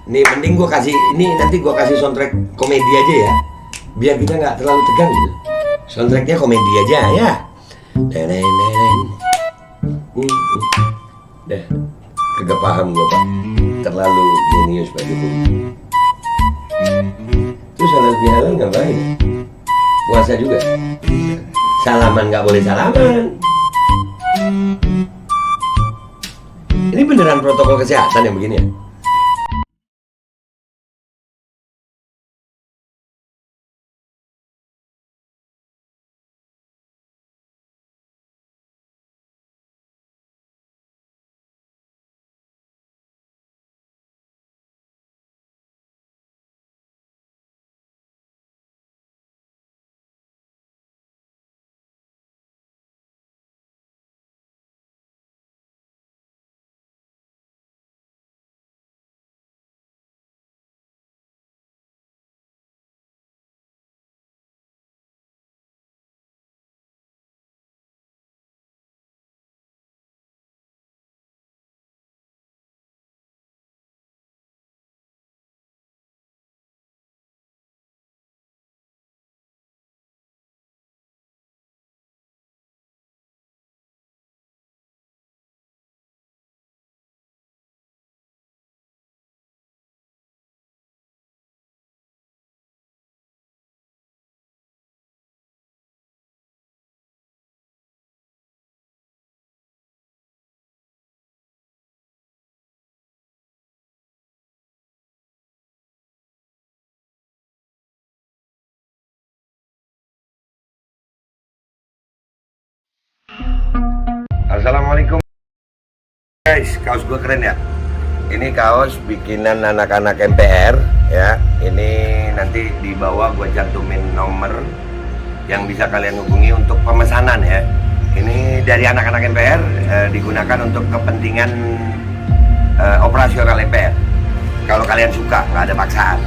Nih mending gua kasih ini, nanti gua kasih soundtrack komedi aja ya. Biar kita nggak terlalu tegang gitu. Soundtracknya komedi aja ya. Neneng neneng. Dah, kagak paham gua Pak. Terlalu jenius Pak Jokowi. Terus halal bihalal ngapain? Puasa juga. Salaman nggak boleh salaman. Ini beneran protokol kesehatan yang begini ya? Assalamualaikum guys, kaos gue keren ya. Ini kaos bikinan anak-anak MPR ya. Ini nanti di bawah gue cantumin nomor yang bisa kalian hubungi untuk pemesanan ya. Ini dari anak-anak MPR, digunakan untuk kepentingan operasional MPR. Kalau kalian suka, nggak ada paksaan.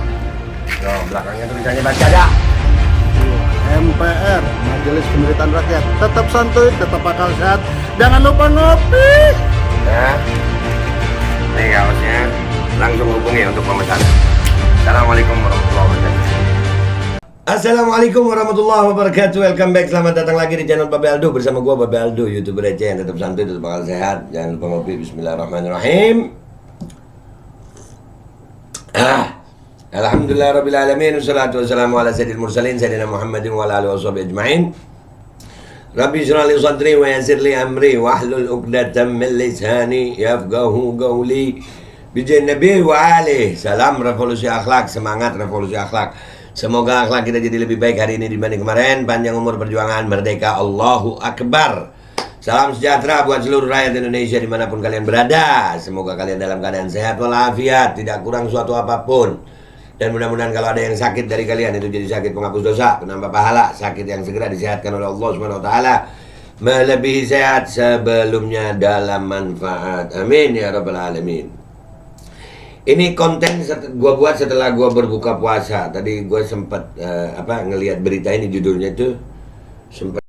No, belakangnya tulisannya baca ada. MPR, Majelis Pemerintahan Rakyat, tetap santuy, tetap akal sehat, jangan lupa ngopi. Nah, ini kaosnya, langsung hubungi untuk pemesanan. Assalamualaikum warahmatullahi wabarakatuh. Assalamualaikum warahmatullahi wabarakatuh. Welcome back, selamat datang lagi di channel Babe Aldo. Bersama gua Babe Aldo, YouTuber receh yang tetap santuy, tetap akal sehat. Jangan lupa ngopi. Bismillahirrahmanirrahim. Alhamdulillah Rabbil Alamin. Wassalatu wassalamu ala sayyidil mursalin Sayyidina Muhammadin wa ala alihi washabihi ajma'in. Rabbi shrah li sadri wa yassir li amri wahlul 'uqdatam min lisani yafqahu qawli. Bijain Nabi wa alihi. Salam revolusi akhlak, semangat revolusi akhlak. Semoga akhlak kita jadi lebih baik hari ini dibanding kemarin. Panjang umur perjuangan, merdeka, Allahu Akbar. Salam sejahtera buat seluruh rakyat Indonesia dimanapun kalian berada. Semoga kalian dalam keadaan sehat walafiat, tidak kurang suatu apapun. Dan mudah-mudahan kalau ada yang sakit dari kalian itu jadi sakit penghapus dosa, penambah pahala, sakit yang segera disehatkan oleh Allah Subhanahu wa taala, melebihi sehat sebelumnya dalam manfaat. Amin ya rabbal alamin. Ini konten gua buat setelah gua berbuka puasa. Tadi gua sempat ngelihat berita ini, judulnya tuh sempat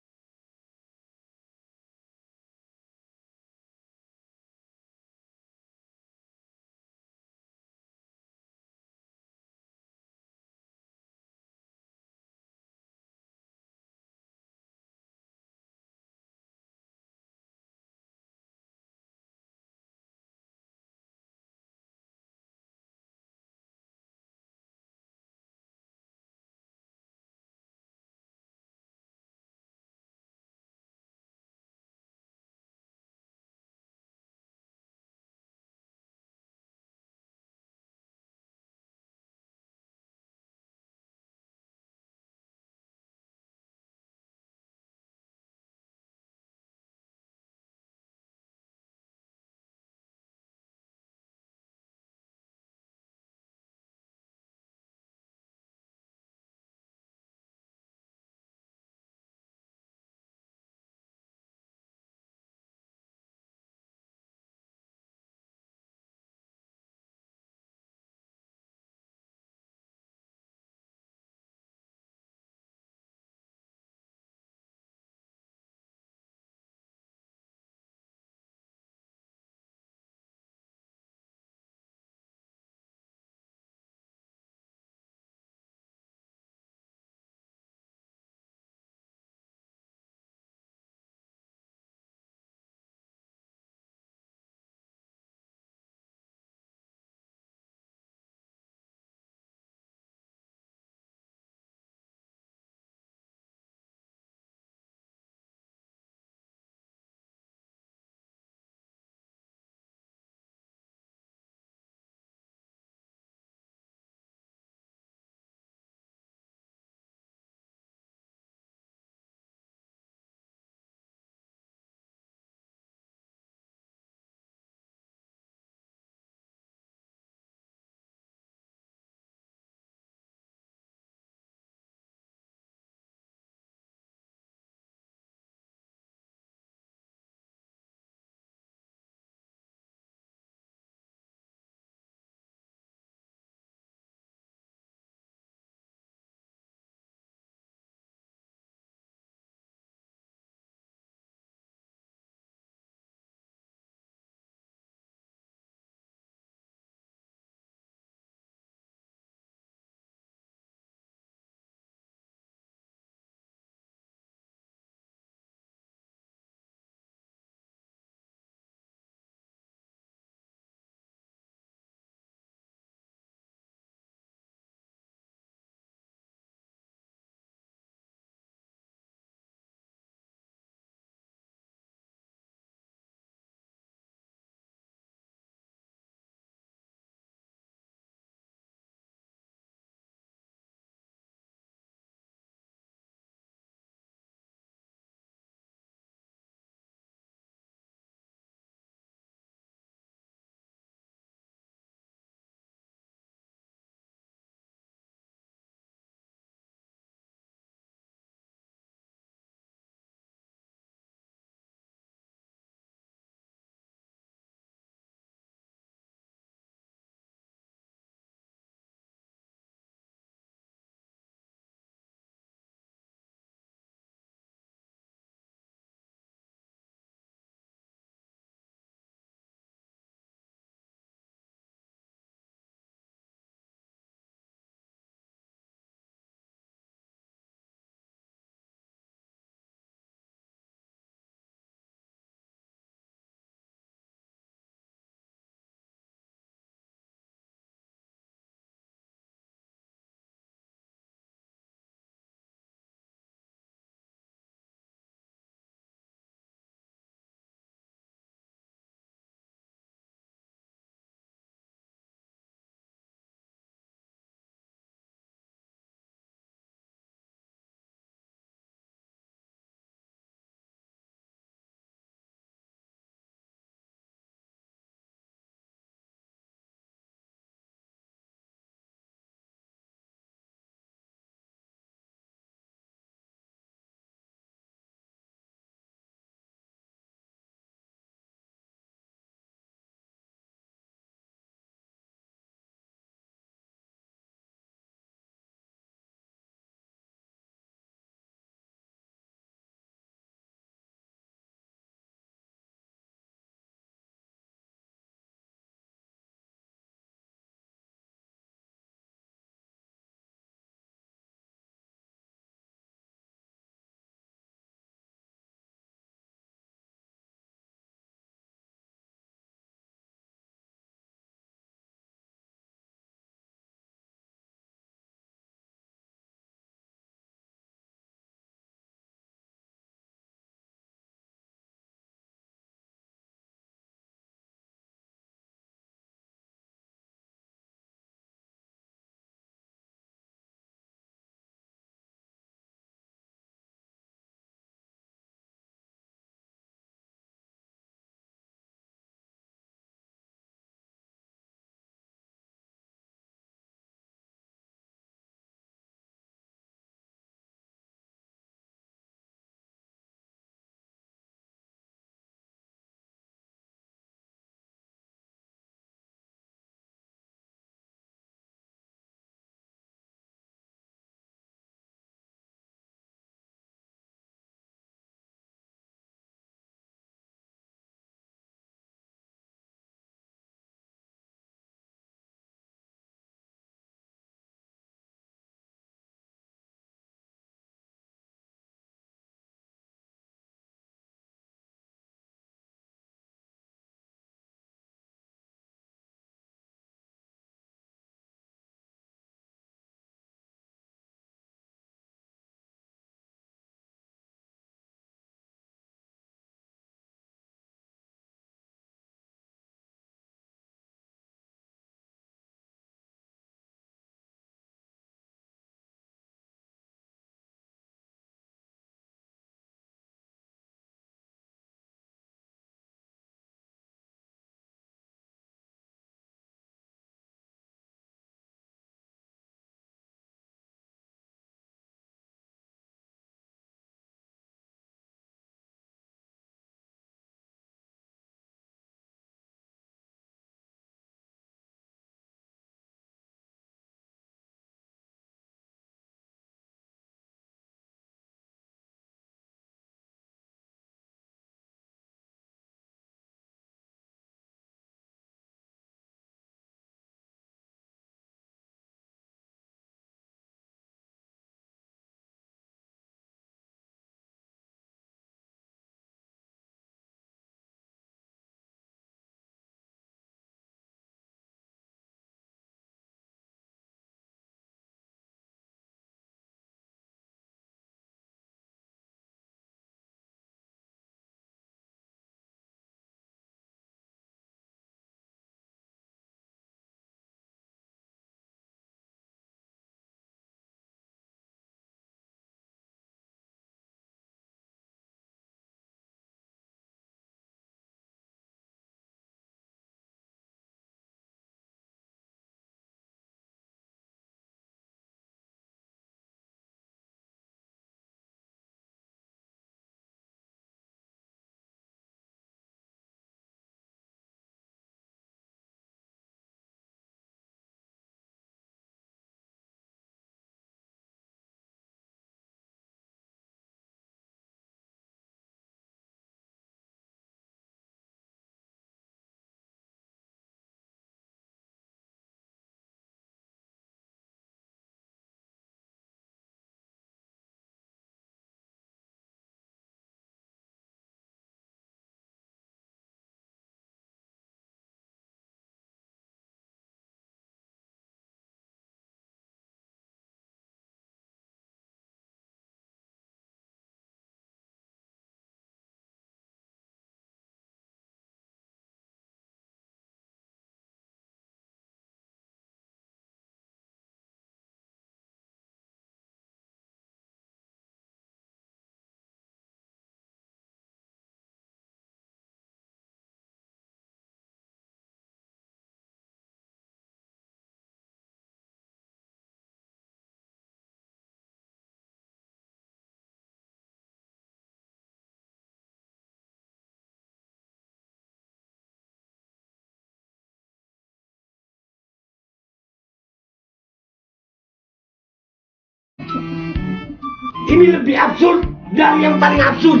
Ini lebih absurd dari yang paling absurd.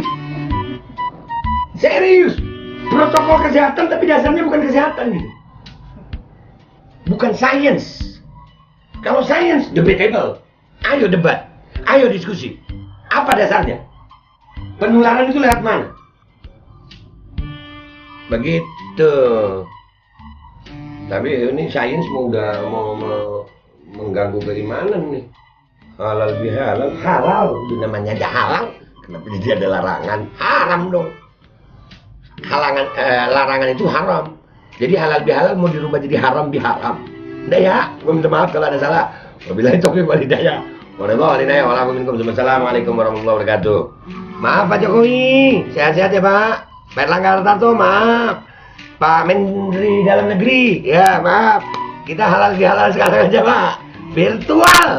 Serius. Protokol kesehatan tapi dasarnya bukan kesehatan gitu. Bukan science. Kalau science debatable. Ayo debat. Ayo diskusi. Apa dasarnya? Penularan itu lewat mana? Begitu. Tapi ini sains mau mengganggu dari mana nih? Halal bihalal, halal. Namanya ada halal. Kenapa jadi ada larangan? Haram dong. Larangan itu haram. Jadi halal bihalal mau dirubah jadi haram biharam. Udah ya, gue minta maaf kalau ada salah. Wabillahi taufiq wal hidayah. Wassalamualaikum warahmatullahi wabarakatuh. Maaf Pak Jokowi, sehat-sehat ya Pak. Pak Erlangga Hartarto, maaf. Pak Menteri Dalam Negeri, ya maaf. Kita halal bihalal sekarang aja Pak. Virtual.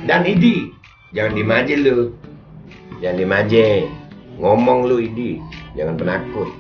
Dan Idi, jangan dimaje lu. Jangan dimaje. Ngomong lu Idi, jangan penakut.